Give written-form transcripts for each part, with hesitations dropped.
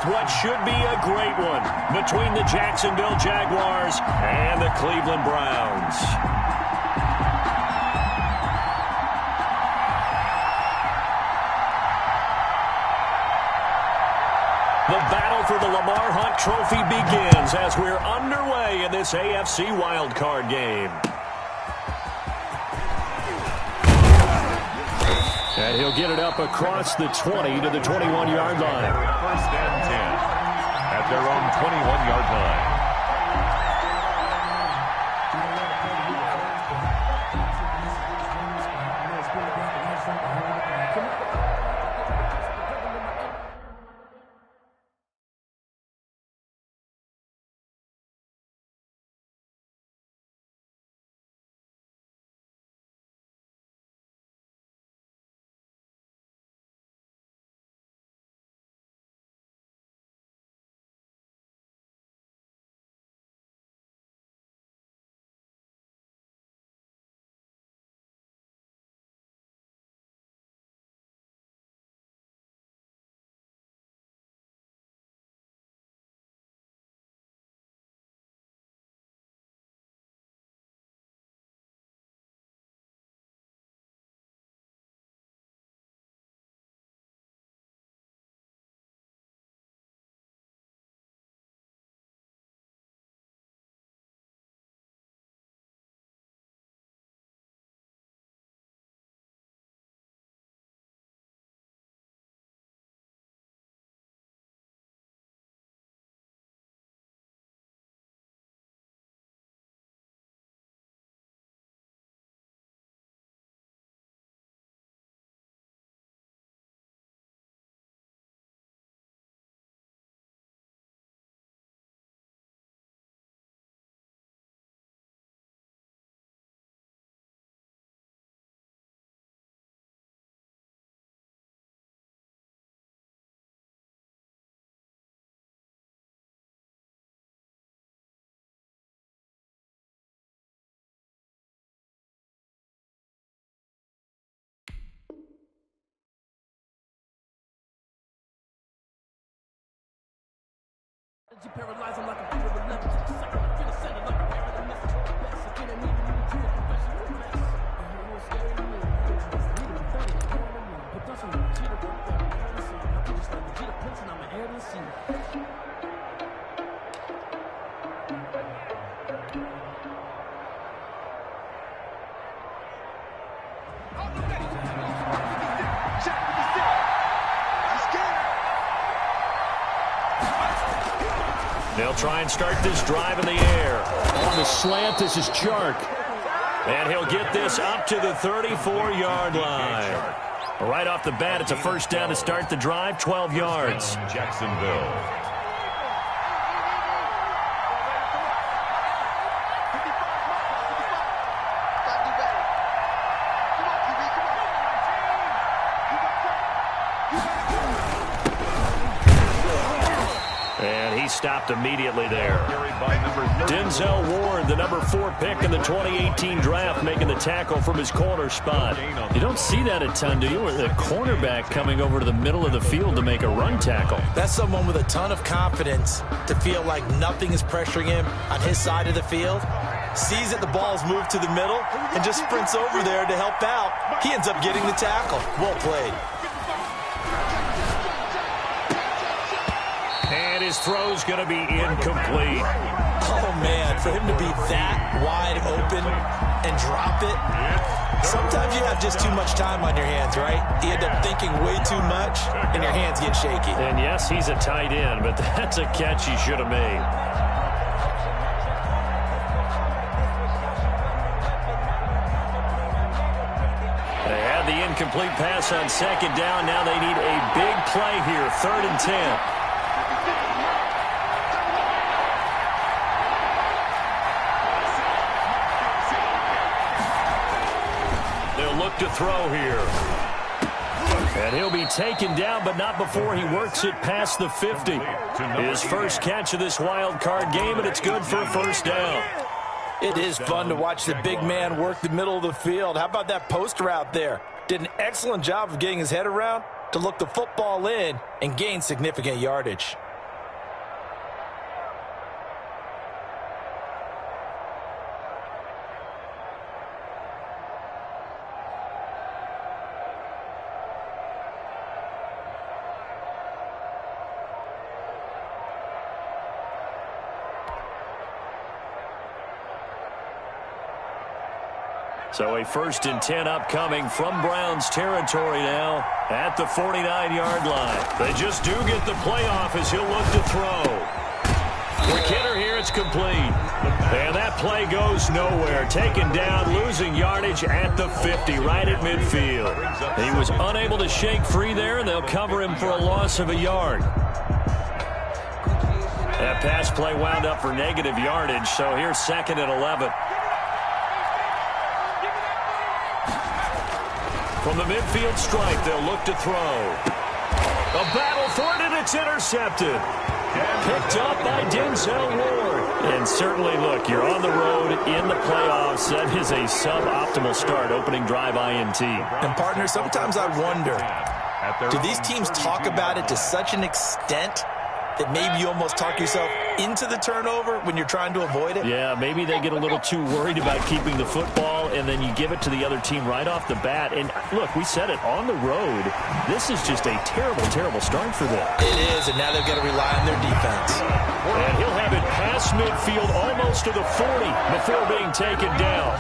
what should be a great one between the Jacksonville Jaguars and the Cleveland Browns. The battle for the Lamar Hunt Trophy begins as we're underway in this AFC wildcard game. And he'll get it up across the 20 to the 21-yard line. First and 10 at their own 21-yard line. You paralyze them like a fever of leverage. Second, I feel a center like a pair of the message. Best, I didn't even need you a professional mess. You were scary to me. Need a thing, you know what I mean. But don't you cheat a work that I'm air to see. I feel just like the Jeter Prince and I'm an air to see. They'll try and start this drive in the air. On the slant, this is Chark. And he'll get this up to the 34-yard line. Right off the bat, it's a first down to start the drive, 12 yards. Jacksonville. Stopped immediately there. Denzel Ward, the number 4 pick in the 2018 draft, making the tackle from his corner spot. You don't see that a ton, do you? With a cornerback coming over to the middle of the field to make a run tackle. That's someone with a ton of confidence to feel like nothing is pressuring him on his side of the field. Sees that the ball's moved to the middle and just sprints over there to help out. He ends up getting the tackle. Well played. And his throw's going to be incomplete. Oh, man, for him to be that wide open and drop it, sometimes you have just too much time on your hands, right? You end up thinking way too much, and your hands get shaky. And, yes, he's a tight end, but that's a catch he should have made. They had the incomplete pass on second down. Now they need a big play here, 3rd and 10. Look to throw here. And he'll be taken down, but not before he works it past the 50. His first catch of this wild card game, and it's good for a first down. It is fun to watch the big man work the middle of the field. How about that post route there? Did an excellent job of getting his head around to look the football in and gain significant yardage. So a 1st and 10 upcoming from Browns territory now at the 49-yard line. They just do get the playoff as he'll look to throw. For Kidder here, it's complete. And that play goes nowhere. Taken down, losing yardage at the 50, right at midfield. He was unable to shake free there, and they'll cover him for a loss of a yard. That pass play wound up for negative yardage, so here's 2nd and 11. From the midfield stripe, they'll look to throw. A battle for it, and it's intercepted. Picked up by Denzel Ward. And certainly, look, you're on the road in the playoffs. That is a suboptimal start, opening drive INT. And, partner, sometimes I wonder, do these teams talk about it to such an extent that maybe you almost talk yourself into the turnover when you're trying to avoid it? Yeah, maybe they get a little too worried about keeping the football, and then you give it to the other team right off the bat. And, look, we said it, on the road, this is just a terrible, terrible start for them. It is, and now they've got to rely on their defense. And he'll have it past midfield almost to the 40 before being taken down.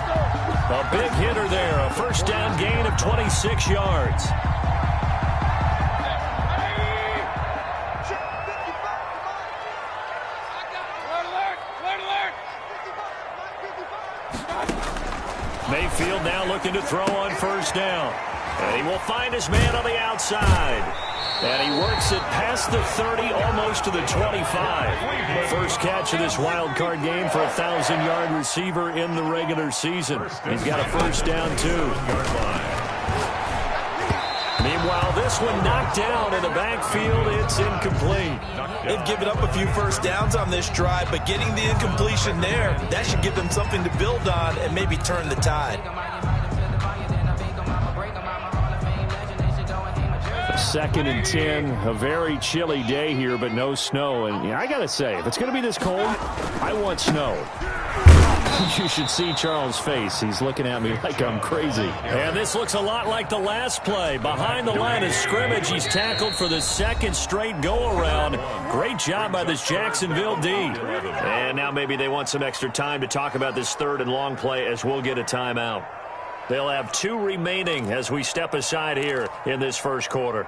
A big hitter there, a 1st down gain of 26 yards. Mayfield now looking to throw on 1st down. And he will find his man on the outside. And he works it past the 30, almost to the 25. First catch of this wild card game for a 1,000-yard receiver in the regular season. He's got a 1st down, too. Meanwhile, this one knocked down in the backfield. It's incomplete. They've given up a few 1st downs on this drive, but getting the incompletion there, that should give them something to build on and maybe turn the tide. 2nd and 10, a very chilly day here, but no snow. And I got to say, if it's going to be this cold, I want snow. You should see Charles' face. He's looking at me like I'm crazy. And this looks a lot like the last play. Behind the line of scrimmage, he's tackled for the 2nd straight go-around. Great job by this Jacksonville D. And now maybe they want some extra time to talk about this 3rd and long play as we'll get a timeout. They'll have 2 remaining as we step aside here in this 1st quarter.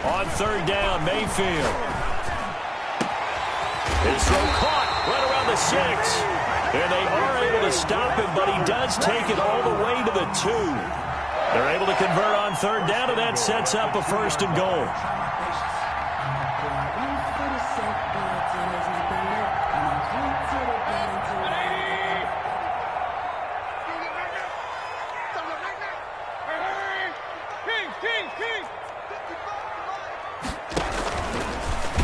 On 3rd down, Mayfield. His throw caught right around the 6. And they are able to stop him, but he does take it all the way to the 2. They're able to convert on 3rd down, and that sets up a 1st and goal.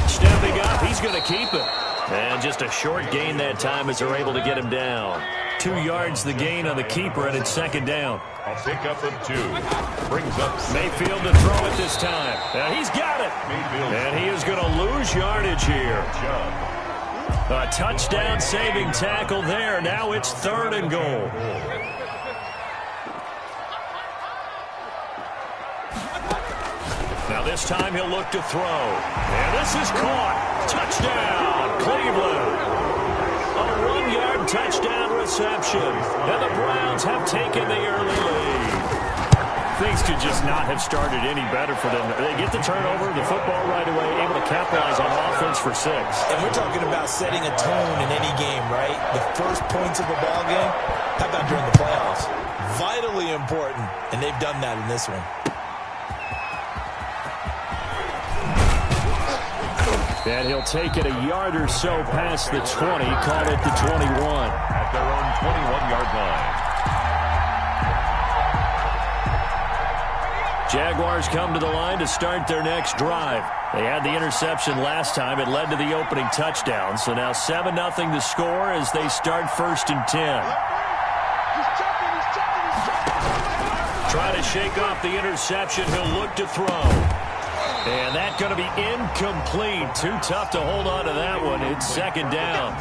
Stepping up, he's going to keep it. And just a short gain that time as they're able to get him down. 2 yards the gain on the keeper, and it's 2nd down. A pickup of 2. Brings up Mayfield to throw it this time. And he's got it. And he is going to lose yardage here. A touchdown-saving tackle there. Now it's 3rd and goal. Now this time he'll look to throw. And this is caught. Touchdown, Cleveland. A 1-yard touchdown reception. And the Browns have taken the early lead. Things could just not have started any better for them. They get the turnover, the football right away, able to capitalize on offense for 6. And we're talking about setting a tone in any game, right? The first points of a ball game, how about during the playoffs? Vitally important, and they've done that in this one. And he'll take it a yard or so past the 20, call it the 21. At their own 21-yard line. Jaguars come to the line to start their next drive. They had the interception last time. It led to the opening touchdown. So now 7-0 the score as they start 1st and 10. Try to shake off the interception. He'll look to throw. And that's going to be incomplete. Too tough to hold on to that one. It's 2nd down.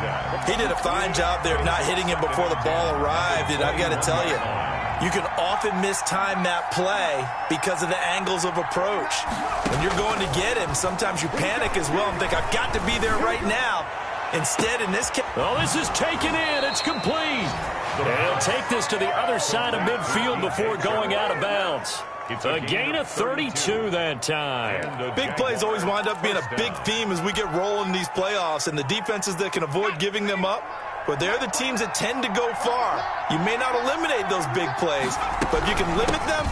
He did a fine job there of not hitting him before the ball arrived. And I've got to tell you, You can often mistime that play because of the angles of approach. When you're going to get him, sometimes you panic as well and think, I've got to be there right now. Instead, in this case... Oh, this is taken in. It's complete. And he'll take this to the other side of midfield before going out of bounds. It's a gain of 32 that time. Big plays always wind up being a big theme as we get rolling in these playoffs, and the defenses that can avoid giving them up, but they're the teams that tend to go far. You may not eliminate those big plays, but if you can limit them,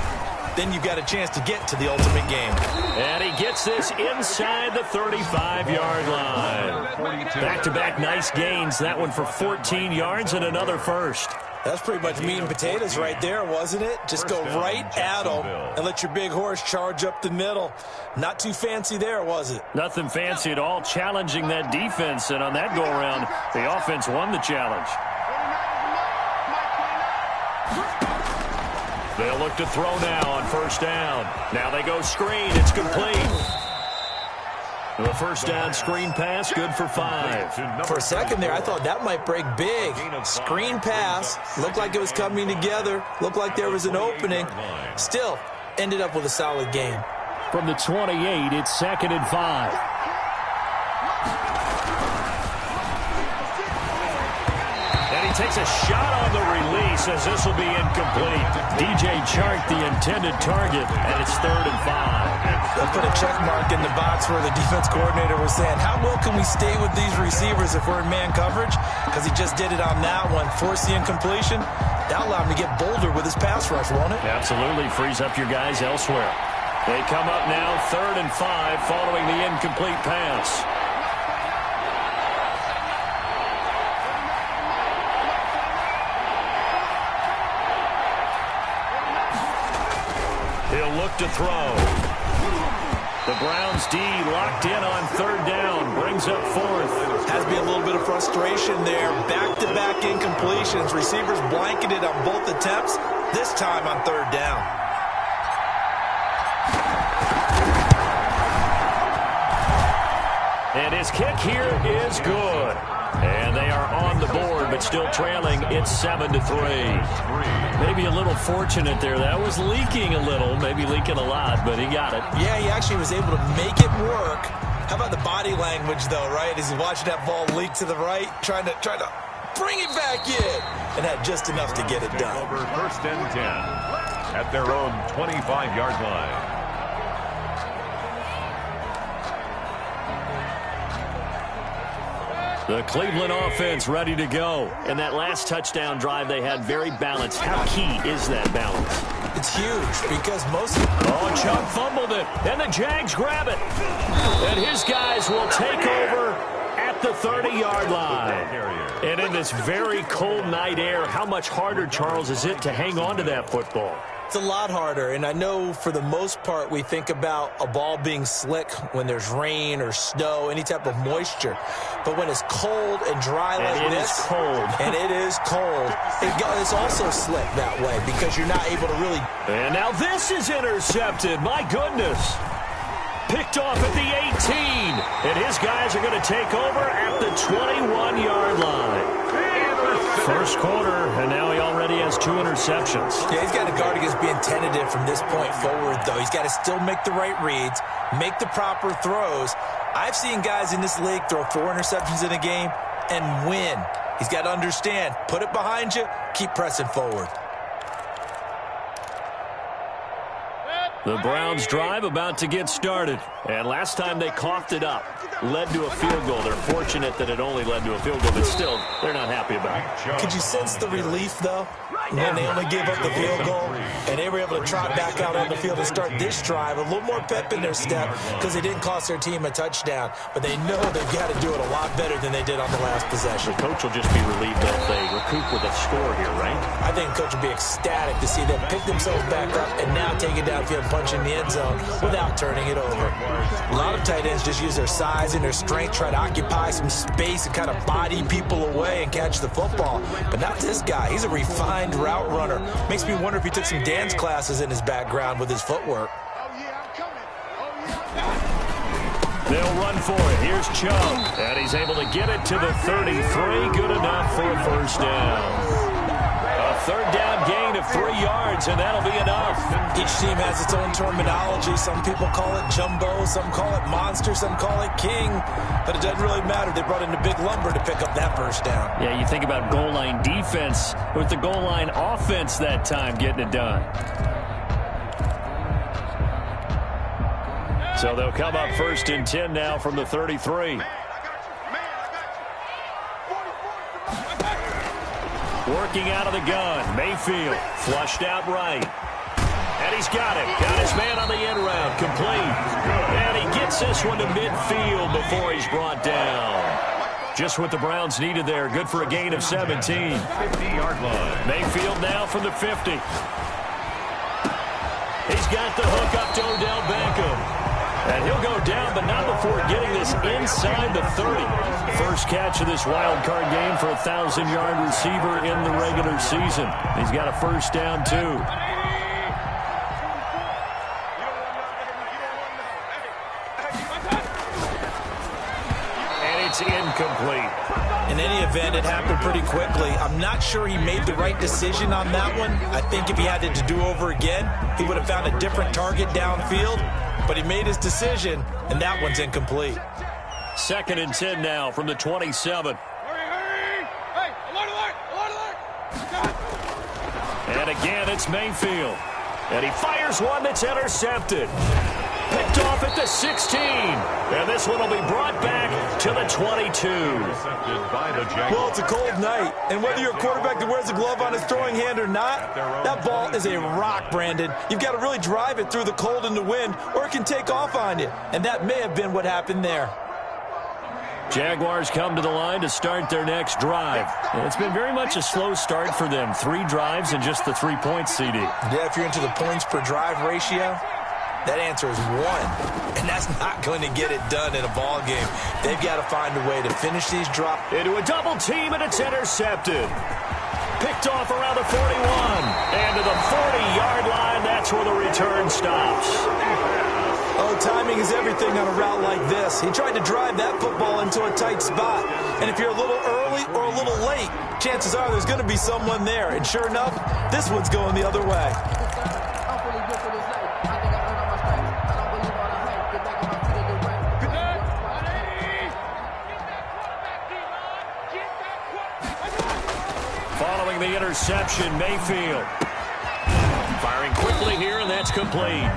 then you've got a chance to get to the ultimate game. And he gets this inside the 35-yard line. Back-to-back nice gains. That one for 14 yards and another first. That's pretty much meat and potatoes right there, wasn't it? Just go right at them and let your big horse charge up the middle. Not too fancy there, was it? Nothing fancy at all, challenging that defense. And on that go-around, the offense won the challenge. They'll look to throw now on first down. Now they go screen. It's complete. The first down screen pass, good for 5. For a second there, I thought that might break big. Screen pass, looked like it was coming together, looked like there was an opening. Still, ended up with a solid game. From the 28, it's 2nd and 5. And he takes a shot on the release as this will be incomplete. DJ Chark, the intended target, and it's 3rd and 5. They'll put a check mark in the box where the defense coordinator was saying, how well can we stay with these receivers if we're in man coverage? Because he just did it on that one. Force the incompletion. That'll allow him to get bolder with his pass rush, won't it? Absolutely. Frees up your guys elsewhere. They come up now 3rd and 5 following the incomplete pass. He'll look to throw. The Browns D locked in on 3rd down. Brings up 4th. Has to be a little bit of frustration there. Back-to-back incompletions. Receivers blanketed on both attempts. This time on 3rd down. And his kick here is good. And they are on the board, but still trailing. It's 7-3. Maybe a little fortunate there. That was leaking a little, maybe leaking a lot, but he got it. Yeah, he actually was able to make it work. How about the body language, though, right? As he watched that ball leak to the right, trying to bring it back in, and had just enough to get it done. Over 1st and 10 at their own 25-yard line. The Cleveland offense ready to go. And that last touchdown drive they had very balanced. How key is that balance? It's huge because most... Oh, Chubb fumbled it. And the Jags grab it. And his guys will take over at the 30-yard line. And in this very cold night air, how much harder, Charles, is it to hang on to that football? It's a lot harder, and I know for the most part we think about a ball being slick when there's rain or snow, any type of moisture. But when it's cold and dry like this, and it is cold, it's also slick that way because you're not able to really... And now this is intercepted. My goodness. Picked off at the 18. And his guys are going to take over at the 21-yard line. First quarter, and now he already has 2 interceptions. Yeah, he's got to guard against being tentative from this point forward, though. He's got to still make the right reads, make the proper throws. I've seen guys in this league throw 4 interceptions in a game and win. He's got to understand, put it behind you, keep pressing forward. The Browns drive about to get started. And last time they coughed it up, led to a field goal. They're fortunate that it only led to a field goal, but still, they're not happy about it. Could you sense the relief, though, when they only gave up the field goal and they were able to trot back out on the field and start this drive? A little more pep in their step because they didn't cost their team a touchdown, but they know they've got to do it a lot better than they did on the last possession. The coach will just be relieved that they recoup with a score here, right? I think the coach will be ecstatic to see them pick themselves back up and now take it downfield and punch in the end zone without turning it over. A lot of tight ends just use their size and their strength, try to occupy some space and kind of body people away and catch the football. But not this guy. He's a refined route runner. Makes me wonder if he took some dance classes in his background with his footwork. They'll run for it. Here's Chubb. And he's able to get it to the 33. Good enough for a first down. A 3rd down gain of 3 yards. yards, and that'll be enough. Each team has its own terminology. Some people call it jumbo, some call it monster, some call it king. But it doesn't really matter. They brought in the big lumber to pick up that first down. Yeah, you think about goal line defense with the goal line offense that time getting it done. So they'll come up 1st and 10 now from the 33. Working out of the gun. Mayfield flushed out right. And he's got it. Got his man on the end route. Complete. And he gets this one to midfield before he's brought down. Just what the Browns needed there. Good for a gain of 17. 50-yard line. Mayfield now from the 50. He's got the hook up to Odell Beckham. And he'll go down, but not before getting this inside the 30. First catch of this wild card game for a 1,000-yard receiver in the regular season. He's got a first down, too. And it's incomplete. In any event, it happened pretty quickly. I'm not sure he made the right decision on that one. I think if he had it to do over again, he would have found a different target downfield. But he made his decision, and that one's incomplete. 2nd and 10 now from the 27. And again, it's Mayfield. And he fires one that's intercepted. Picked off at the 16. And this one will be brought back to the 22. Well, it's a cold night. And whether you're a quarterback that wears a glove on his throwing hand or not, that ball is a rock, Brandon. You've got to really drive it through the cold and the wind, or it can take off on you. And that may have been what happened there. Jaguars come to the line to start their next drive. And it's been very much a slow start for them. 3 drives and just the 3 points, CD. Yeah, if you're into the points per drive ratio, that answer is 1. And that's not going to get it done in a ball game. They've got to find a way to finish these drops. Into a double team, and it's intercepted. Picked off around the 41. And to the 40-yard line, that's where the return stops. Oh, timing is everything on a route like this. He tried to drive that football into a tight spot. And if you're a little early or a little late, chances are there's going to be someone there. And sure enough, this one's going the other way. Following the interception, Mayfield. Firing quickly here, and that's complete.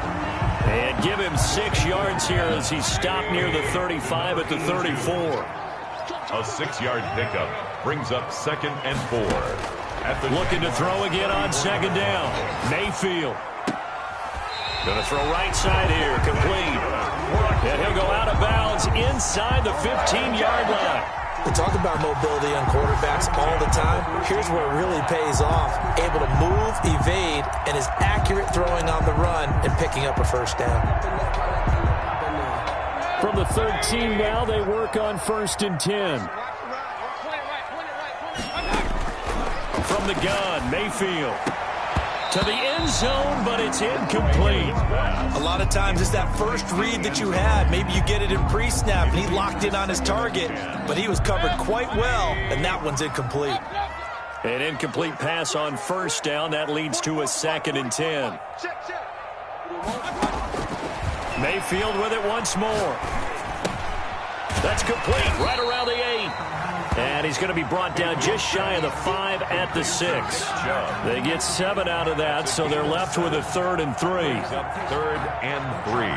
And give him 6 yards here as he stopped near the 35 at the 34. A 6-yard pickup brings up 2nd and 4. Looking to throw again on 2nd down. Mayfield. Going to throw right side here, complete. And he'll go out of bounds inside the 15-yard line. We talk about mobility on quarterbacks all the time. Here's where it really pays off. Able to move, evade, and is accurate throwing on the run and picking up a first down. From the 13 now, they work on 1st and 10. From the gun, Mayfield. To the end zone, but it's incomplete. A lot of times it's that first read that you had. Maybe you get it in pre-snap, and he locked in on his target, but he was covered quite well, and that one's incomplete. An incomplete pass on 1st down. That leads to a 2nd and 10. Mayfield with it once more. That's complete right around the 8. And he's going to be brought down just shy of the 5 at the 6. They get 7 out of that, so they're left with a 3rd and 3. 3rd and 3.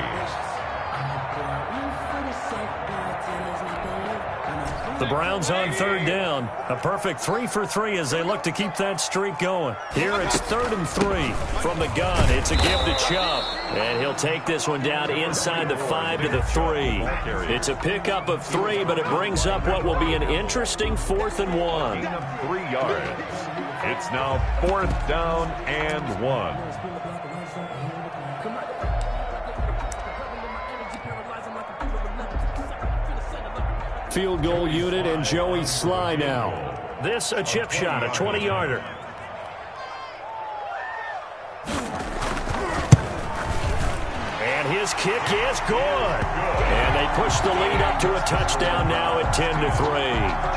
The Browns on 3rd down. A perfect 3 for 3 as they look to keep that streak going. Here it's 3rd and 3 from the gun. It's a give to Chubb. And he'll take this one down inside the 5 to the 3. It's a pickup of 3, but it brings up what will be an interesting 4th and 1. 3 yards. It's now 4th down and 1. Field goal unit and Joey Sly now. This a chip shot, a 20-yarder. And his kick is good. And they push the lead up to a touchdown now at 10-3.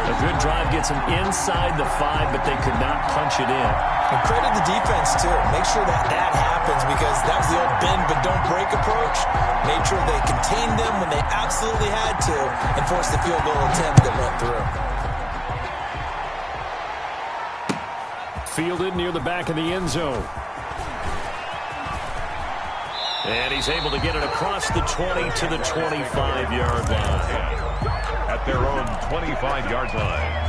A good drive gets them inside the 5, but they could not punch it in. And credit the defense, too. Make sure that happens, because that was the old bend but don't break approach. Made sure they contained them when they absolutely had to and forced the field goal attempt that went through. Fielded near the back of the end zone. And he's able to get it across the 20 to the 25-yard line. At their own 25-yard line.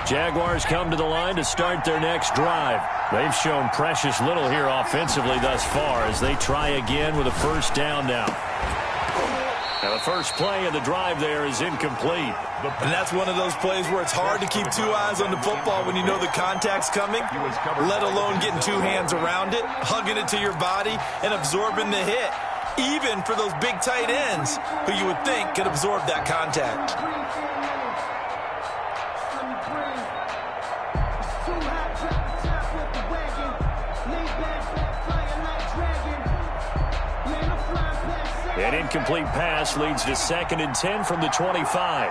Jaguars come to the line to start their next drive. They've shown precious little here offensively thus far as they try again with a first down now. Now the first play of the drive there is incomplete. And that's one of those plays where it's hard to keep two eyes on the football when you know the contact's coming, let alone getting two hands around it, hugging it to your body, and absorbing the hit, even for those big tight ends who you would think could absorb that contact. An incomplete pass leads to 2nd and 10 from the 25.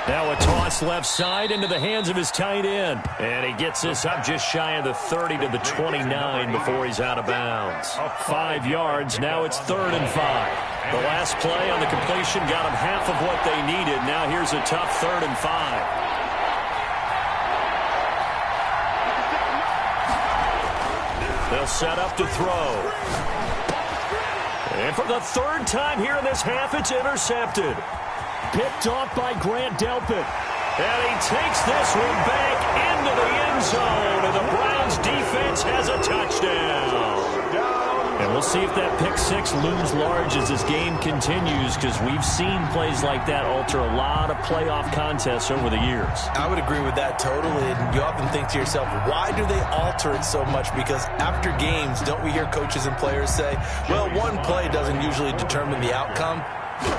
Now a toss left side into the hands of his tight end. And he gets this up just shy of the 30 to the 29 before he's out of bounds. 5 yards, now it's 3rd and 5. The last play on the completion got him half of what they needed. Now here's a tough 3rd and 5. They'll set up to throw. And for the 3rd time here in this half, it's intercepted. Picked off by Grant Delpit. And he takes this one back into the end zone. And the Browns defense has a touchdown. And we'll see if that pick six looms large as this game continues, because we've seen plays like that alter a lot of playoff contests over the years. I would agree with that totally. And you often think to yourself, why do they alter it so much? Because after games, don't we hear coaches and players say, well, one play doesn't usually determine the outcome?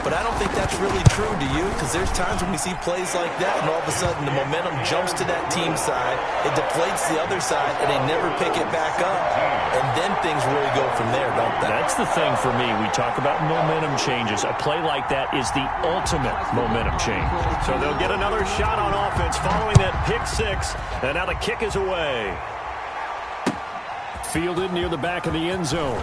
But I don't think that's really true, do you? Because there's times when we see plays like that, and all of a sudden the momentum jumps to that team side, it deflates the other side, and they never pick it back up. And then things really go from there, don't they? That's the thing for me. We talk about momentum changes. A play like that is the ultimate momentum change. So they'll get another shot on offense following that pick six, and now the kick is away. Fielded near the back of the end zone.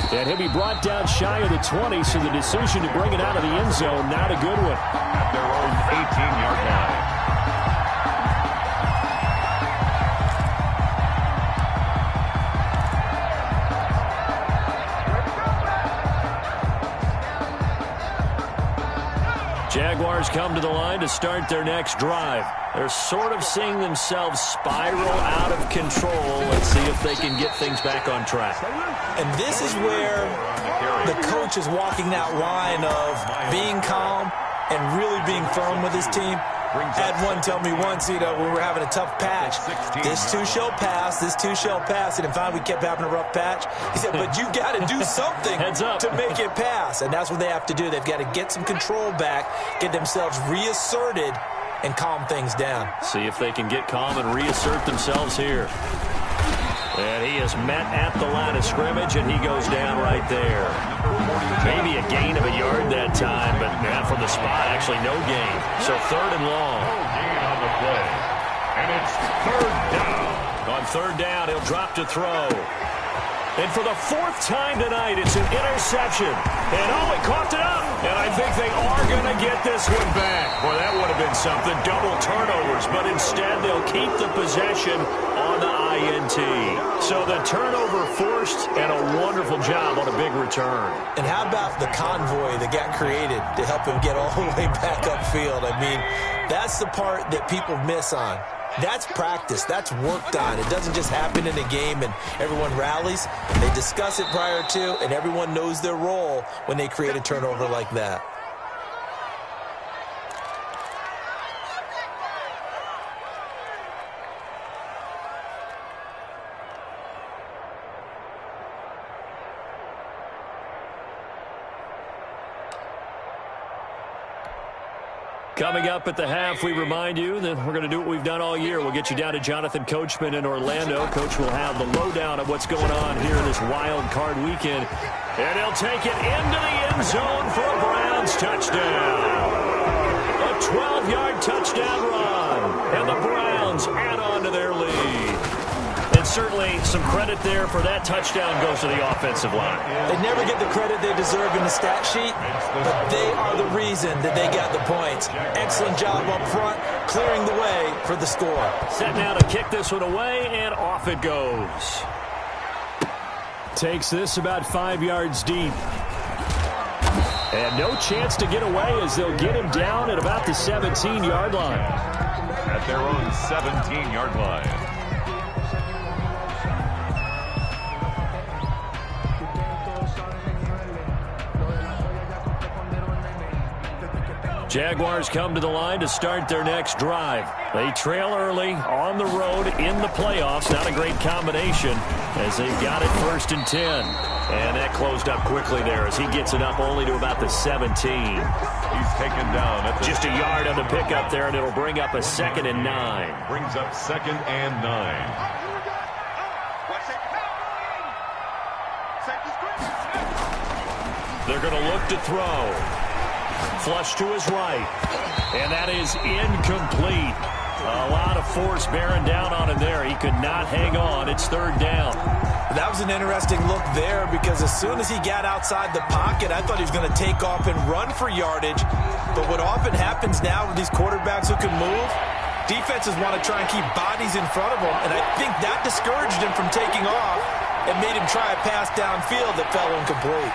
And he'll be brought down shy of the 20, so the decision to bring it out of the end zone, not a good one. At their own 18-yard line. Jaguars come to the line to start their next drive. They're sort of seeing themselves spiral out of control. Let's see if they can get things back on track. And this is where the coach is walking that line of being calm and really being firm with his team. Had one tell me once, when we were having a tough patch, this too shall pass, this too shall pass. And finally we kept having a rough patch. He said, but you got to do something to make it pass. And that's what they have to do. They've got to get some control back, get themselves reasserted, and calm things down. See if they can get calm and reassert themselves here. And he is met at the line of scrimmage, and he goes down right there. Maybe a gain of a yard that time, but from the spot, actually no gain. So 3rd and long. No gain on the play. And it's 3rd down. On 3rd down, he'll drop to throw. And for the 4th time tonight, it's an interception. And he coughed it up. And I think they are going to get this one back. Boy, that would have been something. Double turnovers. But instead, they'll keep the possession on the INT. So the turnover forced, and a wonderful job on a big return. And how about the convoy that got created to help him get all the way back upfield? I mean, that's the part that people miss on. That's practice. That's worked on. It doesn't just happen in a game and everyone rallies. They discuss it prior to, and everyone knows their role when they create a turnover like that. Coming up at the half, we remind you that we're going to do what we've done all year. We'll get you down to Jonathan Coachman in Orlando. Coach will have the lowdown of what's going on here this wild card weekend. And he'll take it into the end zone for a Browns touchdown. A 12-yard touchdown run. And the Browns add on to their lead. And certainly some credit there for that touchdown goes to the offensive line. They never get the credit they deserve in the stat sheet, but they are the reason that they got the points. Excellent job up front, clearing the way for the score. Set now to kick this one away, and off it goes. Takes this about 5 yards deep. And no chance to get away as they'll get him down at about the 17-yard line. At their own 17-yard line. Jaguars come to the line to start their next drive. They trail early on the road in the playoffs. Not a great combination as they've got it 1st and 10. And that closed up quickly there as he gets it up only to about the 17. He's taken down at just a yard on the pickup there, and it'll bring up a 2nd and 9. Brings up 2nd and 9. They're going to look to throw. Flush to his right. And that is incomplete. A lot of force bearing down on him there. He could not hang on. It's 3rd down. That was an interesting look there because as soon as he got outside the pocket, I thought he was going to take off and run for yardage. But what often happens now with these quarterbacks who can move, defenses want to try and keep bodies in front of them. And I think that discouraged him from taking off and made him try a pass downfield that fell incomplete.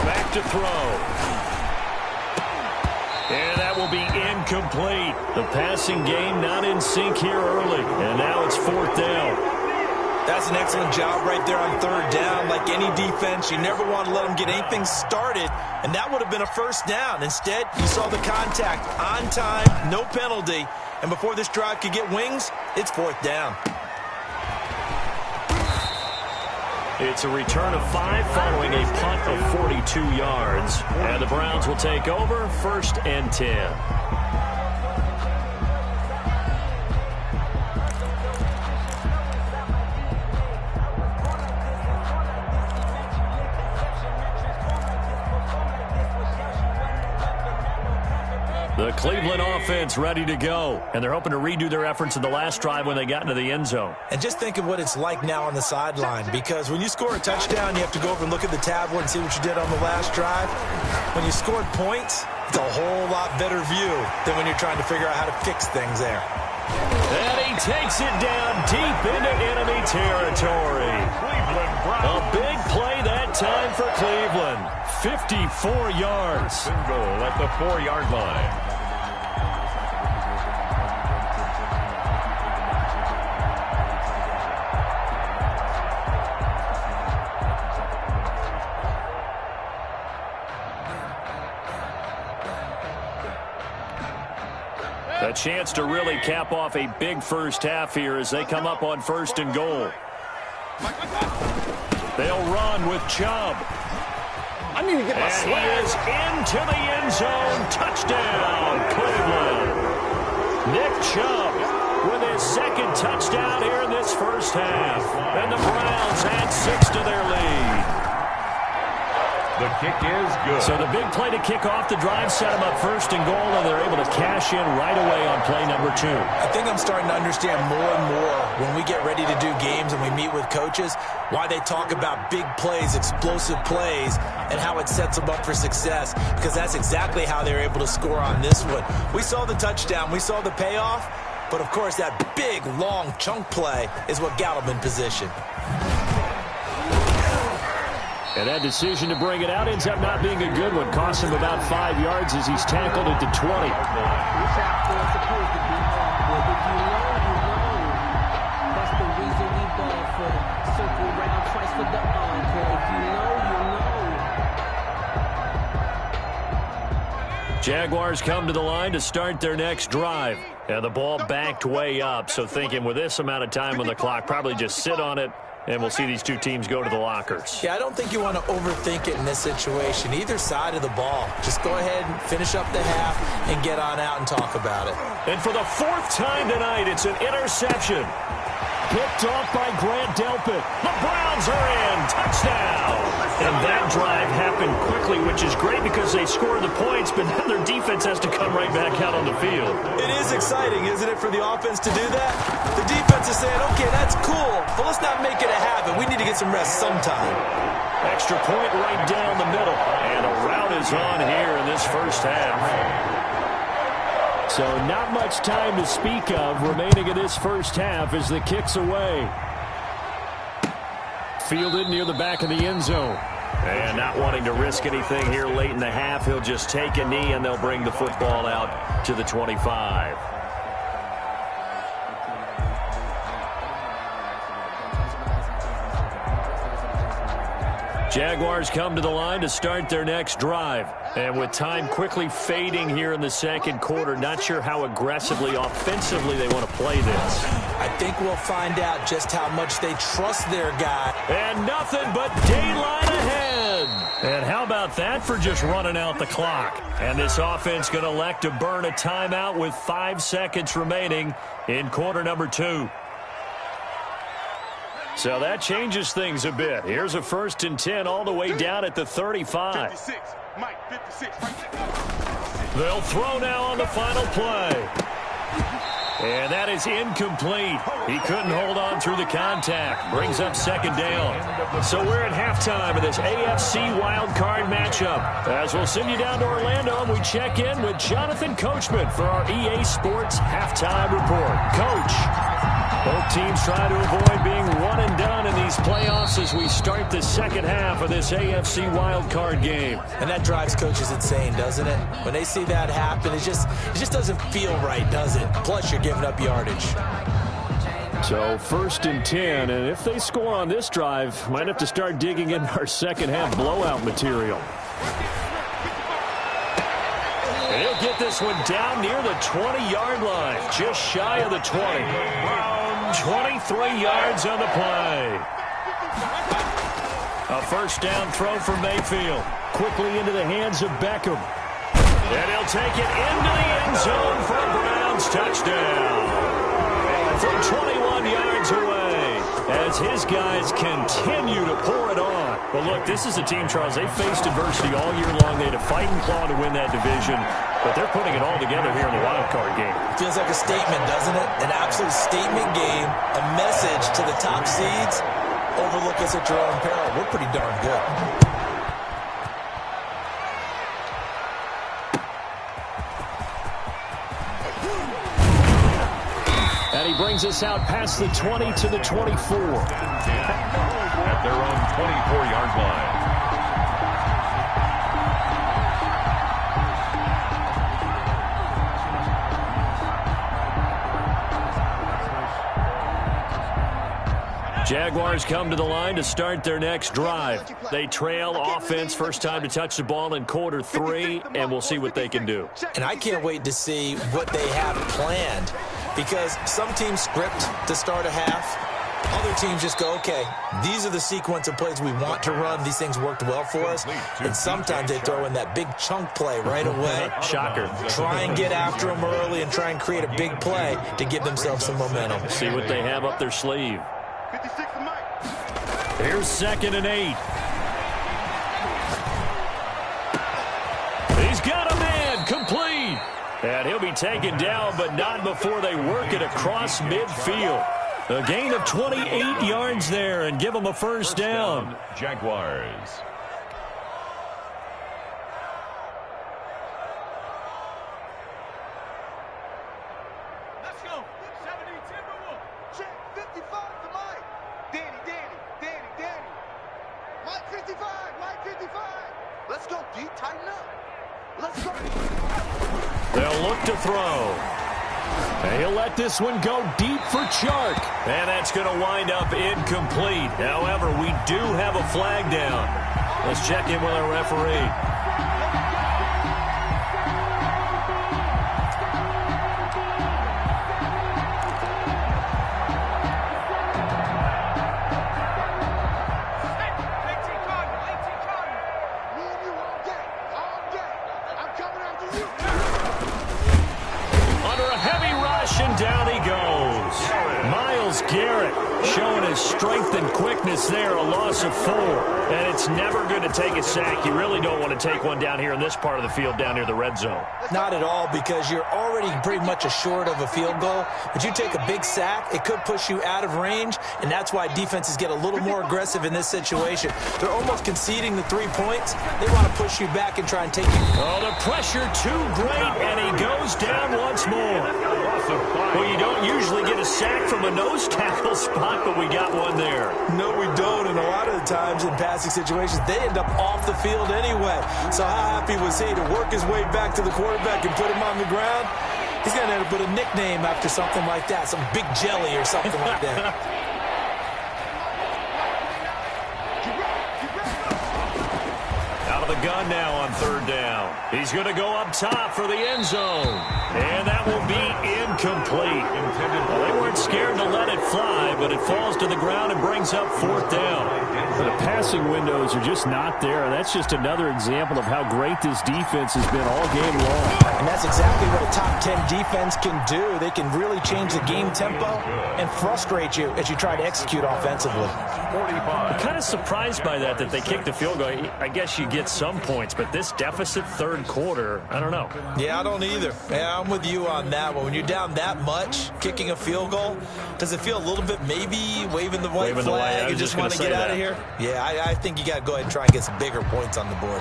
Back to throw. And that will be incomplete. The passing game not in sync here early. And now it's 4th down. That's an excellent job right there on 3rd down. Like any defense, you never want to let them get anything started. And that would have been a 1st down. Instead, you saw the contact on time, no penalty. And before this drive could get wings, it's 4th down. It's a return of 5 following a punt of 42 yards. And the Browns will take over 1st and 10. The Cleveland offense ready to go. And they're hoping to redo their efforts in the last drive when they got into the end zone. And just think of what it's like now on the sideline. Because when you score a touchdown, you have to go over and look at the tablet and see what you did on the last drive. When you scored points, it's a whole lot better view than when you're trying to figure out how to fix things there. And he takes it down deep into enemy territory. A big play that time for Cleveland. 54 yards. Single at the 4-yard line. A chance to really cap off a big first half here as they come up on 1st and goal. They'll run with Chubb. I need to get my And he is into the end zone. Touchdown, Cleveland. Nick Chubb with his 2nd touchdown here in this first half. And the Browns add 6 to their lead. The kick is good. So the big play to kick off the drive set them up 1st and goal, and they're able to cash in right away on play number 2. I think I'm starting to understand more and more when we get ready to do games and we meet with coaches why they talk about big plays, explosive plays, and how it sets them up for success, because that's exactly how they're able to score on this one. We saw the touchdown. We saw the payoff. But, of course, that big, long chunk play is what got them in position. And that decision to bring it out ends up not being a good one. Costs him about 5 yards as he's tackled at the 20. That's the reason we ball for the circle round twice for the encore. If you know, you know. Jaguars come to the line to start their next drive. And the ball backed way up. So thinking with this amount of time on the clock, probably just sit on it And we'll see these two teams go to the lockers. Yeah, I don't think you want to overthink it in this situation. Either side of the ball. Just go ahead and finish up the half and get on out and talk about it. And for the fourth time tonight, it's an interception. Picked off by Grant Delpit. The Browns are in. Touchdown. And that drive happened quickly, which is great because they scored the points, but then their defense has to come right back out on the field. It is exciting, isn't it, for the offense to do that? The defense is saying, okay, that's cool, but let's not make it a habit. We need to get some rest sometime. Extra point right down the middle. And a route is on here in this first half. So not much time to speak of remaining in this first half as the kick's away. Fielded near the back of the end zone. And not wanting to risk anything here late in the half, he'll just take a knee and they'll bring the football out to the 25. Jaguars come to the line to start their next drive. And with time quickly fading here in the second quarter, not sure how aggressively, offensively they want to play this. I think we'll find out just how much they trust their guy. And nothing but daylight ahead. And how about that for just running out the clock? And this offense going to elect to burn a timeout with 5 seconds remaining in quarter number 2. So that changes things a bit. Here's a 1st and 10 all the way down at the 35. 56. Mike, 56. They'll throw now on the final play. And that is incomplete. He couldn't hold on through the contact. Brings up 2nd down. So we're at halftime of this AFC wildcard matchup. As we'll send you down to Orlando, and we check in with Jonathan Coachman for our EA Sports Halftime Report. Coach, both teams try to avoid being one and done in these playoffs as we start the second half of this AFC wildcard game. And that drives coaches insane, doesn't it? When they see that happen, it just doesn't feel right, does it? Plus, you're giving up yardage. So 1st and 10, and if they score on this drive, might have to start digging in our second half blowout material. And he'll get this one down near the 20-yard line, just shy of the 20. 23 yards on the play. A 1st down throw for Mayfield. Quickly into the hands of Beckham. And he'll take it into the end zone for a Browns touchdown. From 21 yards away as his guys continue to pour it on. But look, this is a team, Charles, they faced adversity all year long. They had to fight and claw to win that division, but they're putting it all together here in the wild card game. Feels like a statement, doesn't it? An absolute statement game, a message to the top seeds. Overlook us at your own peril. We're pretty darn good. And he brings us out past the 20 to the 24. At their own 24-yard line. Jaguars come to the line to start their next drive. They trail offense, first time to touch the ball in quarter 3, and we'll see what they can do. And I can't wait to see what they have planned, because some teams script to start a half. Other teams just go, okay, these are the sequence of plays we want to run. These things worked well for us. And sometimes they throw in that big chunk play right away. Shocker. Try and get after them early and try and create a big play to give themselves some momentum. See what they have up their sleeve. Here's 2nd and 8. He's got a man, complete. And he'll be taken down, but not before they work it across midfield. A gain of 28 yards there and give them a first down. Jaguars. Let's go. 70 Timberwolves. Check 55 to Mike. Danny. Mike 55. Let's go, D. Tighten up. Let's go. They'll look to throw. And he'll let this one go deep for Chark. And that's going to wind up incomplete. However, we do have a flag down. Let's check in with our referee. and down he goes. Myles Garrett showing his strength and quickness there, a loss of 4. And it's never good to take a sack. You really don't want to take one down here in this part of the field down near the red zone. Not at all, because you're already pretty much assured of a field goal. But you take a big sack, it could push you out of range, and that's why defenses get a little more aggressive in this situation. They're almost conceding the 3 points. They want to push you back and try and take you. Oh, the pressure too great, and he goes down once more. Well, you don't usually get a sack from a nose tackle spot, but we got one there. No, we don't, and a lot of the times in passing situations, they end up off the field anyway. So how happy was he to work his way back to the quarterback and put him on the ground? He's going to end up with a nickname after something like that, some Big Jelly or something like that. Gun now on 3rd down. He's going to go up top for the end zone. And that will be incomplete. Well, they weren't scared to let it fly, but it falls to the ground and brings up 4th down. The passing windows are just not there. That's just another example of how great this defense has been all game long. And that's exactly what a top 10 defense can do. They can really change the game tempo and frustrate you as you try to execute offensively. I'm kind of surprised by that they kicked the field goal. I guess you get some points, but this deficit 3rd quarter, I don't know. Yeah, I don't either. Yeah, I'm with you on that one. When you're down that much, kicking a field goal, does it feel a little bit maybe waving the white flag and just want to get out of here? Yeah, I think you got to go ahead and try and get some bigger points on the board.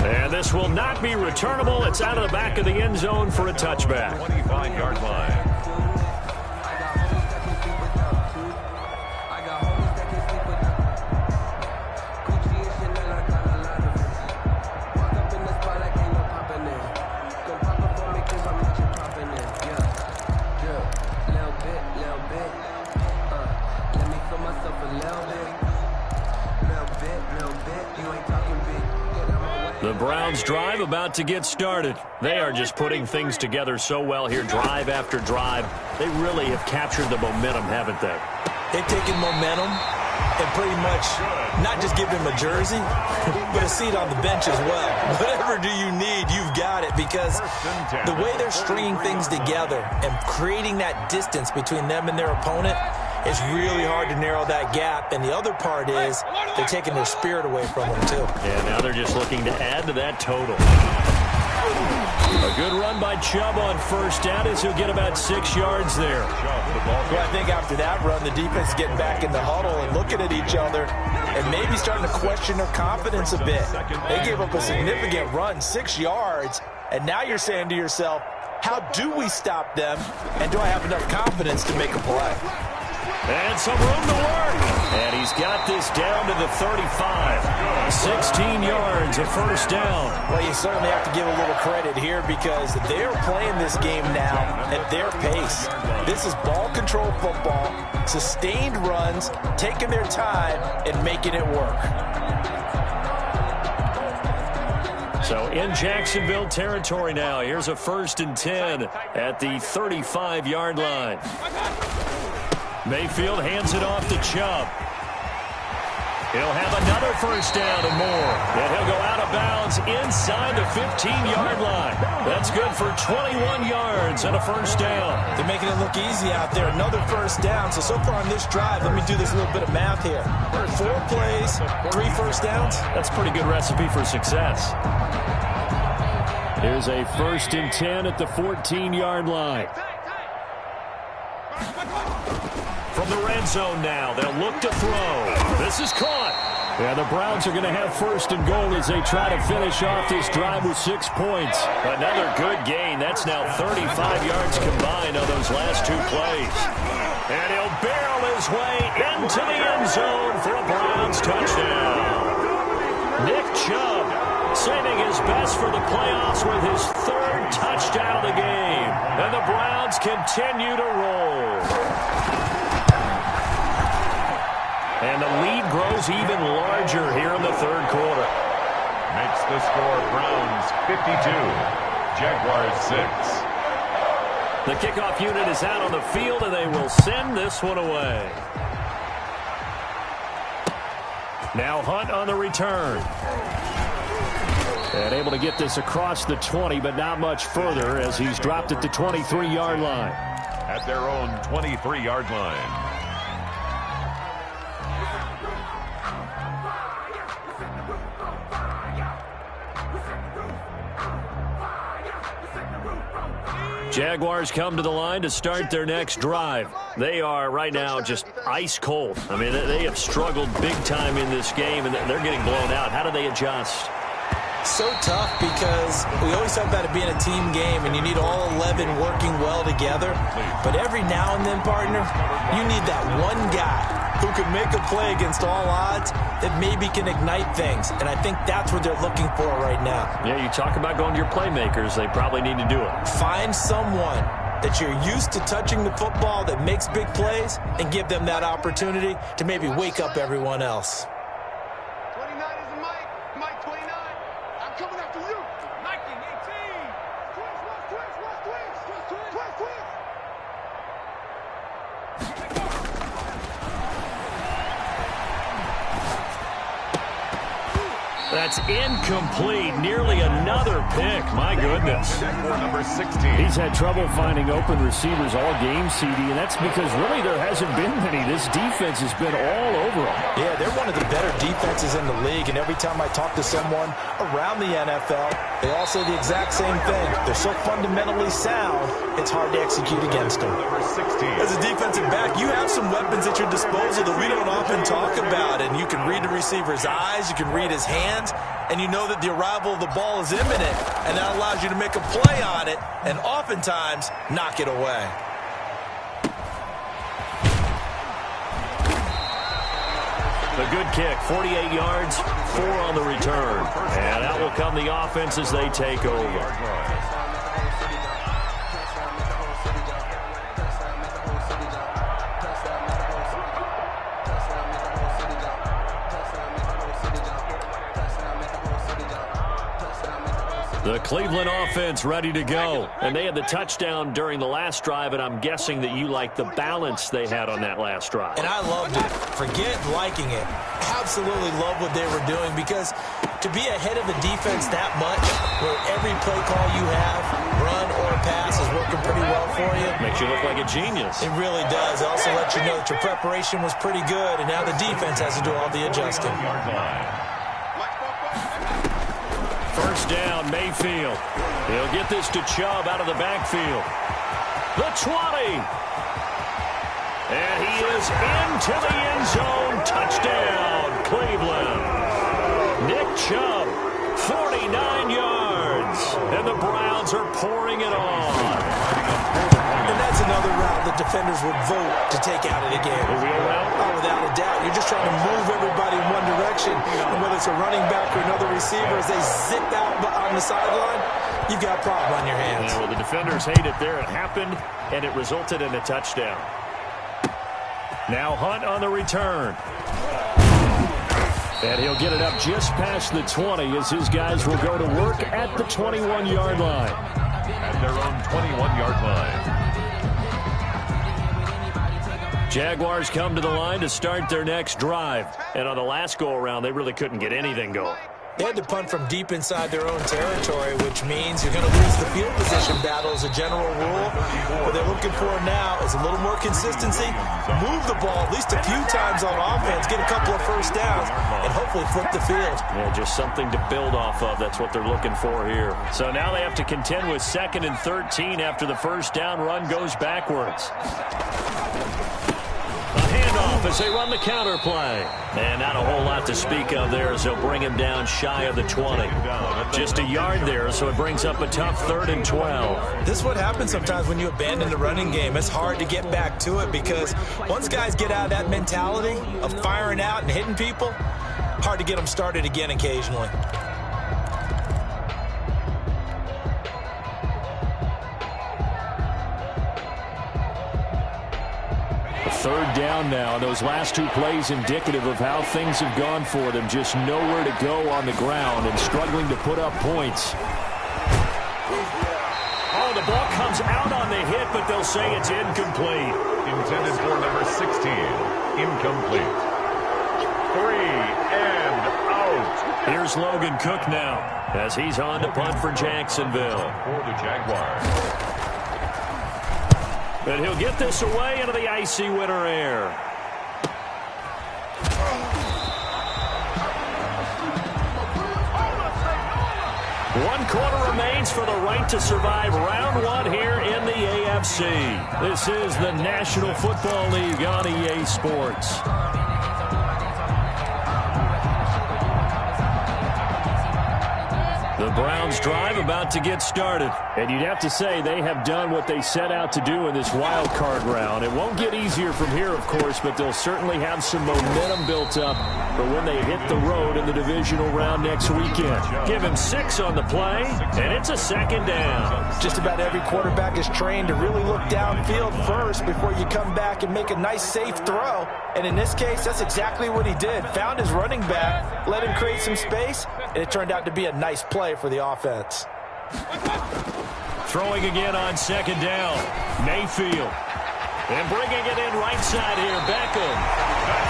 And this will not be returnable. It's out of the back of the end zone for a touchback. 25-yard line. The Browns drive about to get started. They are just putting things together so well here, drive after drive. They really have captured the momentum, haven't they? They've taken momentum and pretty much not just give him a jersey, but a seat on the bench as well. Whatever do you need, you've got it, because the way they're stringing things together and creating that distance between them and their opponent, it's really hard to narrow that gap. And the other part is they're taking their spirit away from them, too. Yeah, now they're just looking to add to that total. A good run by Chubb on 1st down as he'll get about 6 yards there. Well, I think after that run, the defense is getting back in the huddle and looking at each other and maybe starting to question their confidence a bit. They gave up a significant run, 6 yards, and now you're saying to yourself, how do we stop them, and do I have enough confidence to make a play? And some room to work. And he's got this down to the 35. 16 yards, a 1st down. Well, you certainly have to give a little credit here because they're playing this game now at their pace. This is ball control football, sustained runs, taking their time and making it work. So in Jacksonville territory now, here's a 1st and 10 at the 35-yard line. Mayfield hands it off to Chubb. He'll have another 1st down and more. And he'll go out of bounds inside the 15-yard line. That's good for 21 yards and a 1st down. They're making it look easy out there. Another 1st down. So far on this drive, let me do this little bit of math here. 4 plays, 3 1st downs. That's a pretty good recipe for success. Here's a 1st and 10 at the 14-yard line. From the red zone now, they'll look to throw. This is caught. Yeah, the Browns are going to have 1st and goal as they try to finish off this drive with 6 points. Another good gain. That's now 35 yards combined on those last 2 plays. And he'll barrel his way into the end zone for a Browns touchdown. Nick Chubb saving his best for the playoffs with his 3rd touchdown of the game. And the Browns continue to roll. And the lead grows even larger here in the 3rd quarter. Makes the score Browns 52, Jaguars 6. The kickoff unit is out on the field, and they will send this one away. Now Hunt on the return. And able to get this across the 20, but not much further as he's dropped at the 23-yard line. At their own 23-yard line. Jaguars come to the line to start their next drive. They are right now just ice cold. I mean, they have struggled big time in this game, and they're getting blown out. How do they adjust? So tough because we always talk about it being a team game and you need all 11 working well together. But every now and then, partner, you need that one guy who can make a play against all odds that maybe can ignite things. And I think that's what they're looking for right now. Yeah, you talk about going to your playmakers. They probably need to do it. Find someone that you're used to touching the football that makes big plays and give them that opportunity to maybe wake up everyone else. 29 is the Mike. Mike 29. I'm coming after you. Nike 18. Twist. That's incomplete. Nearly another pick. My goodness. Number 16. He's had trouble finding open receivers all game, CD, and that's because really there hasn't been many. This defense has been all over them. Yeah, they're one of the better defenses in the league, and every time I talk to someone around the NFL, they all say the exact same thing. They're so fundamentally sound, it's hard to execute against them. Number 16. As a defensive back, you have some weapons at your disposal that we don't often talk about, and you can read the receiver's eyes, you can read his hands, and you know that the arrival of the ball is imminent, and that allows you to make a play on it and oftentimes knock it away. A good kick, 48 yards, 4 on the return. And out will come the offense as they take over. The Cleveland offense ready to go. And they had the touchdown during the last drive, and I'm guessing that you like the balance they had on that last drive. And I loved it. Forget liking it. Absolutely love what they were doing, because to be ahead of a defense that much, where every play call you have, run or pass, is working pretty well for you. Makes you look like a genius. It really does. It also lets you know that your preparation was pretty good, and now the defense has to do all the adjusting. First down, Mayfield. He'll get this to Chubb out of the backfield. The 20. And he is into the end zone. Touchdown, Cleveland. Nick Chubb, 49 yards. And the Browns are pouring it on. And that's another route that defenders would vote to take out of the game. A wheel route? Oh, without a doubt. You're just trying to move everybody in one direction. And whether it's a running back or another receiver, as they zip out on the sideline, you've got a problem on your hands. Yeah, well, the defenders hate it there. It happened, and it resulted in a touchdown. Now Hunt on the return. And he'll get it up just past the 20 as his guys will go to work at the 21-yard line. At their own 21-yard line. Jaguars come to the line to start their next drive. And on the last go-around, they really couldn't get anything going. They had to punt from deep inside their own territory, which means you're going to lose the field position battle as a general rule. What they're looking for now is a little more consistency, move the ball at least a few times on offense, get a couple of first downs, and hopefully flip the field. Yeah, just something to build off of. That's what they're looking for here. So now they have to contend with 2nd and 13 after the first down run goes backwards. Handoff as they run the counter play. And not a whole lot to speak of there as they'll bring him down shy of the 20. Just a yard there, so it brings up a tough 3rd and 12. This is what happens sometimes when you abandon the running game. It's hard to get back to it because once guys get out of that mentality of firing out and hitting people, hard to get them started again occasionally. Third down now. Those last two plays indicative of how things have gone for them. Just nowhere to go on the ground and struggling to put up points. Oh, the ball comes out on the hit, but they'll say it's incomplete. Intended for number 16. Incomplete. 3 and out. Here's Logan Cook now as he's on to punt for Jacksonville. For the Jaguars. And he'll get this away into the icy winter air. One quarter remains for the right to survive round one here in the AFC. This is the National Football League on EA Sports. The Browns drive about to get started. And you'd have to say they have done what they set out to do in this wild card round. It won't get easier from here, of course, but they'll certainly have some momentum built up for when they hit the road in the divisional round next weekend. Give him 6 on the play, and it's a second down. Just about every quarterback is trained to really look downfield first before you come back and make a nice, safe throw. And in this case, that's exactly what he did. Found his running back, let him create some space, and it turned out to be a nice play for the offense. Throwing again on second down. Mayfield. And bringing it in right side here, Beckham.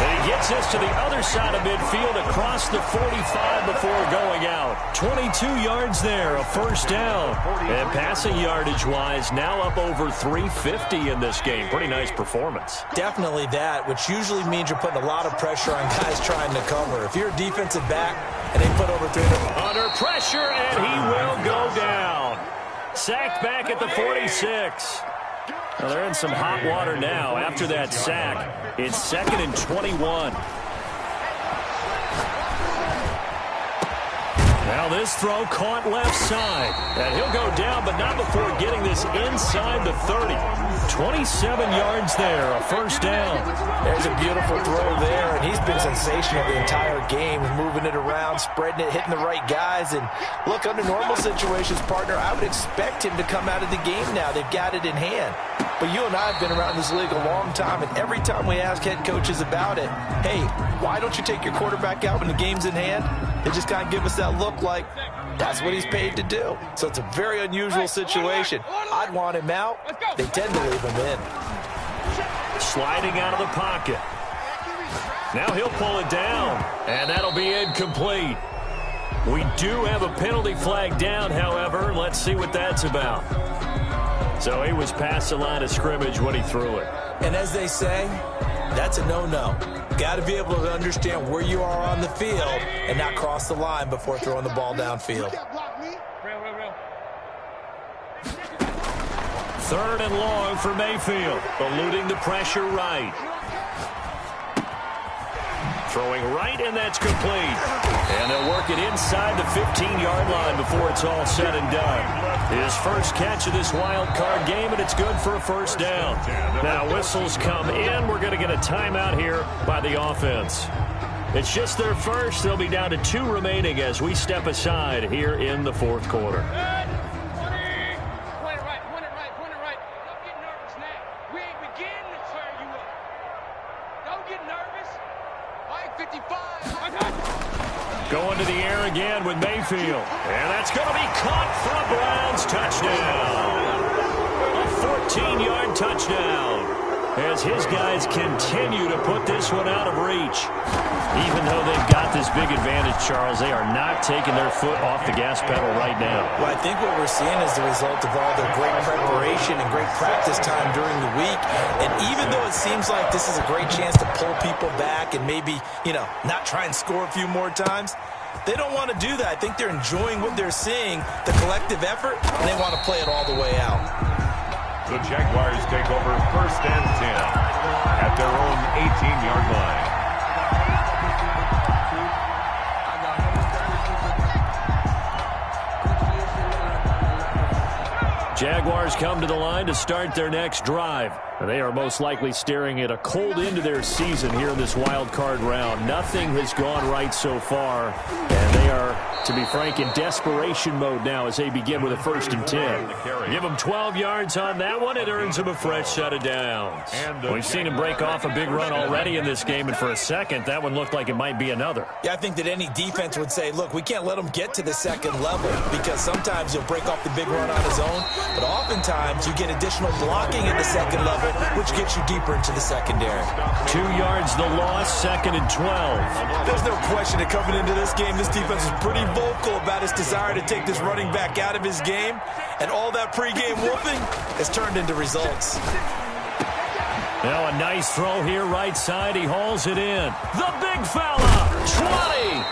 And he gets this to the other side of midfield across the 45 before going out. 22 yards there, a first down. And passing yardage-wise, now up over 350 in this game. Pretty nice performance. Definitely that, which usually means you're putting a lot of pressure on guys trying to cover. If you're a defensive back and they put over 300. Under pressure, and he will go down. Sacked back at the 46. Well, they're in some hot water now after that sack. It's 2nd and 21. Now this throw caught left side. And he'll go down, but not before getting this inside the 30. 27 yards there, a first down. There's a beautiful throw there, and he's been sensational the entire game, moving it around, spreading it, hitting the right guys. And look, under normal situations, partner, I would expect him to come out of the game now. They've got it in hand. But you and I have been around this league a long time, and every time we ask head coaches about it, hey, why don't you take your quarterback out when the game's in hand? They just kind of give us that look like that's what he's paid to do. So it's a very unusual situation. I'd want him out. They tend to leave him in. Sliding out of the pocket. Now he'll pull it down, and that'll be incomplete. We do have a penalty flag down, however. Let's see what that's about. So he was past the line of scrimmage when he threw it. And as they say, that's a no-no. Got to be able to understand where you are on the field and not cross the line before throwing the ball downfield. 3rd and long for Mayfield, eluding the pressure right. Throwing right, and that's complete. And they'll work it inside the 15-yard line before it's all said and done. His first catch of this wild card game, and it's good for a first down. Now whistles come in. We're going to get a timeout here by the offense. It's just their first. They'll be down to 2 remaining as we step aside here in the 4th quarter. Going to the air again with Mayfield. And that's going to be caught for a Browns touchdown. A 14-yard touchdown. As his guys continue to put this one out of reach. Even though they've got this big advantage, Charles, they are not taking their foot off the gas pedal right now. Well, I think what we're seeing is the result of all their great preparation and great practice time during the week. And even though it seems like this is a great chance to pull people back and maybe, not try and score a few more times, they don't want to do that. I think they're enjoying what they're seeing, the collective effort, and they want to play it all the way out. The Jaguars take over 1st and 10 at their own 18-yard line. Jaguars come to the line to start their next drive. And they are most likely staring at a cold end to their season here in this wild card round. Nothing has gone right so far, and they are to be frank, in desperation mode now as they begin with a 1st and 10. Give them 12 yards on that one. It earns them a fresh set of downs. We've seen him break off a big run already in this game, and for a second, that one looked like it might be another. Yeah, I think that any defense would say, look, we can't let him get to the second level because sometimes he'll break off the big run on his own, but oftentimes you get additional blocking at the second level, which gets you deeper into the secondary. 2 yards the loss, 2nd and 12. There's no question that coming into this game, this defense is pretty vocal about its desire to take this running back out of his game, and all that pregame whooping has turned into results. Now a nice throw here, right side. He hauls it in. The big fella, 20.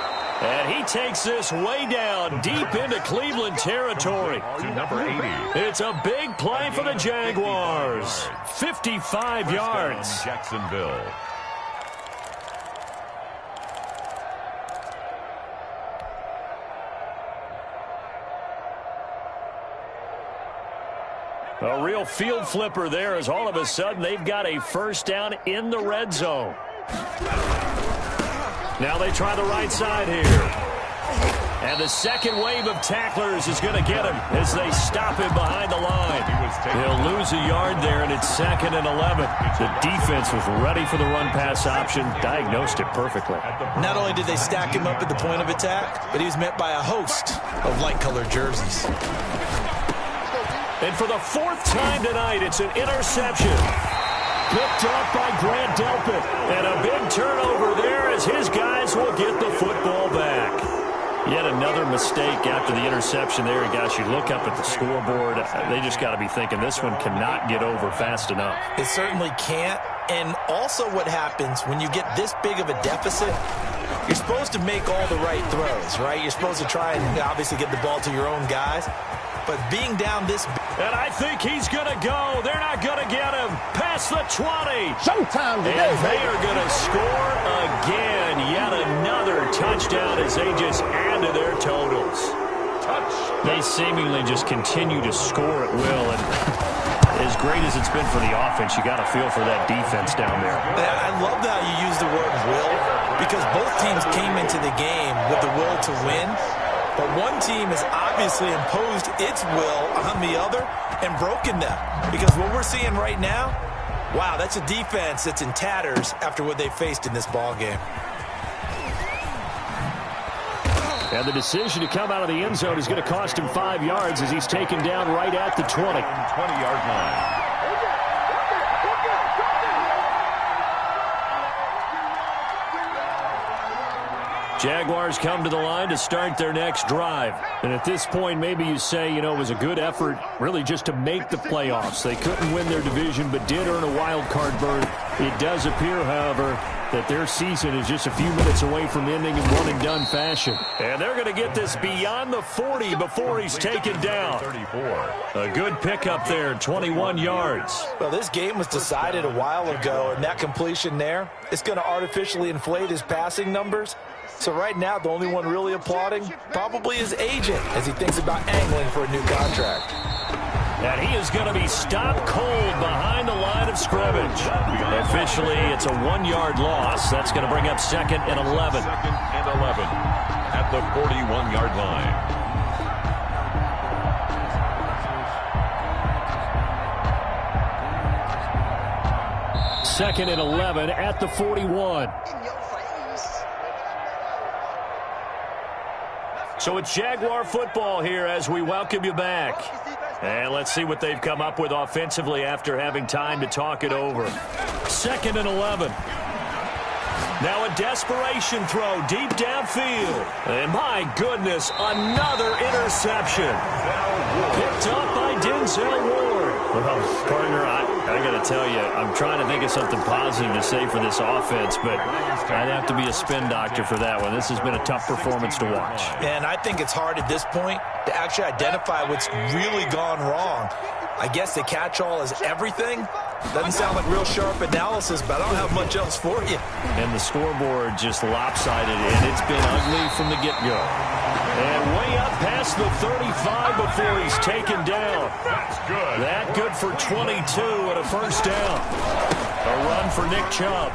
And he takes this way down, deep into Cleveland territory. To number 80. It's a big play for the Jaguars. 55 yards. Jacksonville. A real field flipper there as all of a sudden they've got a 1st down in the red zone. Now they try the right side here. And the second wave of tacklers is going to get him as they stop him behind the line. He'll lose a yard there, and it's 2nd and 11. The defense was ready for the run-pass option, diagnosed it perfectly. Not only did they stack him up at the point of attack, but he was met by a host of light-colored jerseys. And for the 4th time tonight, it's an interception. Picked up by Grant Delpit. And a big turnover there as his guys will get the football back. Yet another mistake after the interception there. And guys, you look up at the scoreboard, they just got to be thinking this one cannot get over fast enough. It certainly can't. And also what happens when you get this big of a deficit, you're supposed to make all the right throws, right? You're supposed to try and obviously get the ball to your own guys. But being down this... And I think he's going to go. They're not going to get him. Past the 20. Showtime today, And they are going to score again. Yet another touchdown as they just add to their totals. They seemingly just continue to score at will. And as great as it's been for the offense, you got to feel for that defense down there. I love how you use the word will, because both teams came into the game with the will to win. But one team has obviously imposed its will on the other and broken them. Because what we're seeing right now, wow, that's a defense that's in tatters after what they faced in this ballgame. And the decision to come out of the end zone is going to cost him 5 yards as he's taken down right at the 20. 20-yard line. Jaguars come to the line to start their next drive. And at this point, maybe you say, it was a good effort really just to make the playoffs. They couldn't win their division, but did earn a wild card berth. It does appear, however, that their season is just a few minutes away from ending in one-and-done fashion. And they're going to get this beyond the 40 before he's taken down. 34. A good pickup there, 21 yards. Well, this game was decided a while ago, and that completion there is going to artificially inflate his passing numbers. So right now, the only one really applauding probably his agent as he thinks about angling for a new contract. And he is going to be stopped cold behind the line of scrimmage. Officially, it's a 1-yard loss. That's going to bring up 2nd and 11. 2nd and 11 at the 41-yard line. Second and 11 at the 41. So it's Jaguar football here as we welcome you back. And let's see what they've come up with offensively after having time to talk it over. 2nd and 11. Now a desperation throw deep downfield. And my goodness, another interception. Picked up by Denzel Ward. Well, partner, I got to tell you, I'm trying to think of something positive to say for this offense, but I'd have to be a spin doctor for that one. This has been a tough performance to watch. And I think it's hard at this point to actually identify what's really gone wrong. I guess the catch-all is everything. Doesn't sound like real sharp analysis, but I don't have much else for you. And the scoreboard just lopsided, and it's been ugly from the get-go. And way up past the 35 before he's taken down. That's good. That good for 22 and a first down. A run for Nick Chubb.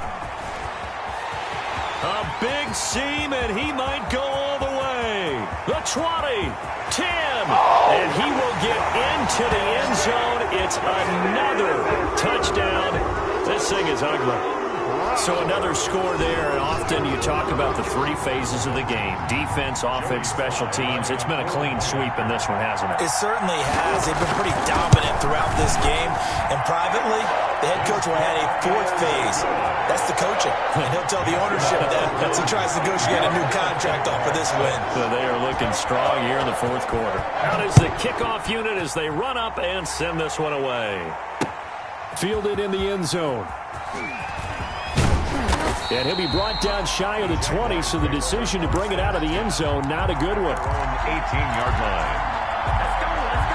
A big seam, and he might go all the way. The 20, 10, and he will get into the end zone. It's another touchdown. This thing is ugly. So another score there, and often you talk about the three phases of the game: defense, offense, special teams. It's been a clean sweep in this one, hasn't it? It certainly has. They've been pretty dominant throughout this game. And privately, the head coach will add a fourth phase. That's the coaching. And he'll tell the ownership that as he tries to negotiate a new contract off of this win. So they are looking strong here in the fourth quarter. Out is the kickoff unit as they run up and send this one away. Fielded in the end zone. And he'll be brought down shy of the 20, so the decision to bring it out of the end zone, not a good one. 18-yard line. Let's go, let's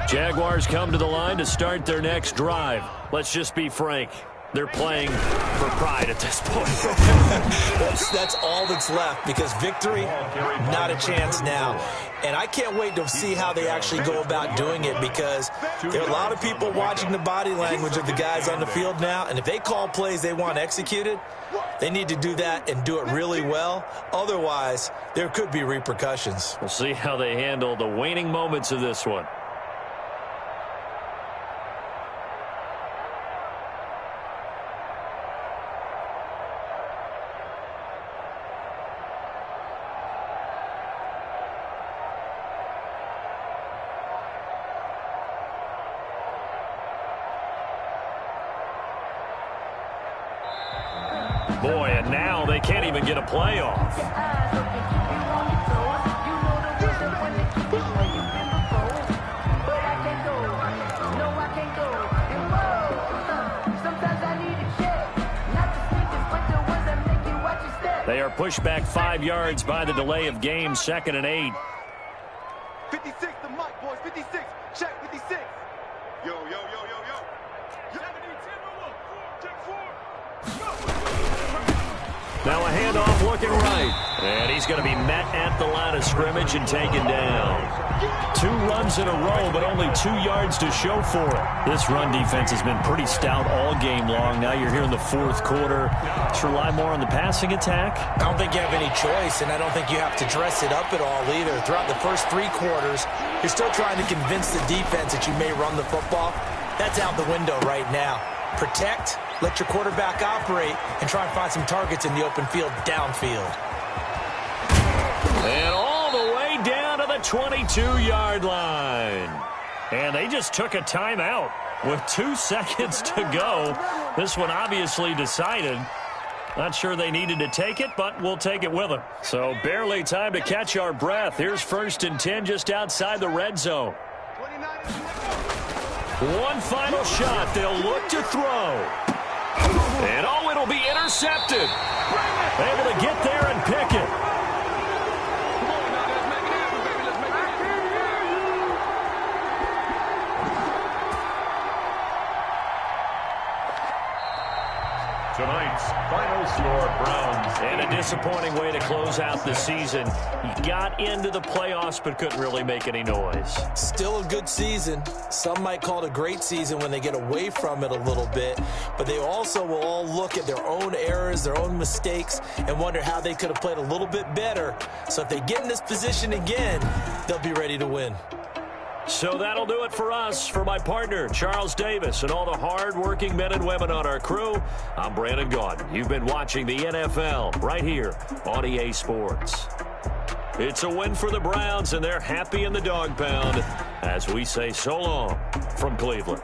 go. Jaguars come to the line to start their next drive. Let's just be frank. They're playing for pride at this point. That's all that's left, because victory, not a chance now. And I can't wait to see how they actually go about doing it, because there are a lot of people watching the body language of the guys on the field now, and if they call plays they want executed, they need to do that and do it really well. Otherwise, there could be repercussions. We'll see how they handle the waning moments of this one. Boy, and now they can't even get a play off. They are pushed back 5 yards by the delay of game, 2nd and 8. 56, the mic, boys. 56. Check 56. Yo, yo, yo, yo, yo. 70, 10, 4. Now a handoff looking right. And he's going to be met at the line of scrimmage and taken down. 2 runs in a row, but only 2 yards to show for it. This run defense has been pretty stout all game long. Now you're here in the fourth quarter. Let's rely more on the passing attack. I don't think you have any choice, and I don't think you have to dress it up at all either. Throughout the first 3 quarters, you're still trying to convince the defense that you may run the football. That's out the window right now. Protect, let your quarterback operate, and try and find some targets in the open field downfield. And all the way down to the 22-yard line. And they just took a timeout with 2 seconds to go. This one obviously decided. Not sure they needed to take it, but we'll take it with them. So barely time to catch our breath. Here's 1st and 10 just outside the red zone. 29. One final shot. They'll look to throw. And oh, it'll be intercepted. Able to get there and pick it. Tonight's final score, Browns. And a disappointing way to close out the season. He got into the playoffs but couldn't really make any noise. Still a good season. Some might call it a great season when they get away from it a little bit. But they also will all look at their own errors, their own mistakes, and wonder how they could have played a little bit better. So if they get in this position again, they'll be ready to win. So that'll do it for us. For my partner, Charles Davis, and all the hard-working men and women on our crew, I'm Brandon Gaudin. You've been watching the NFL right here on EA Sports. It's a win for the Browns, and they're happy in the dog pound as we say so long from Cleveland.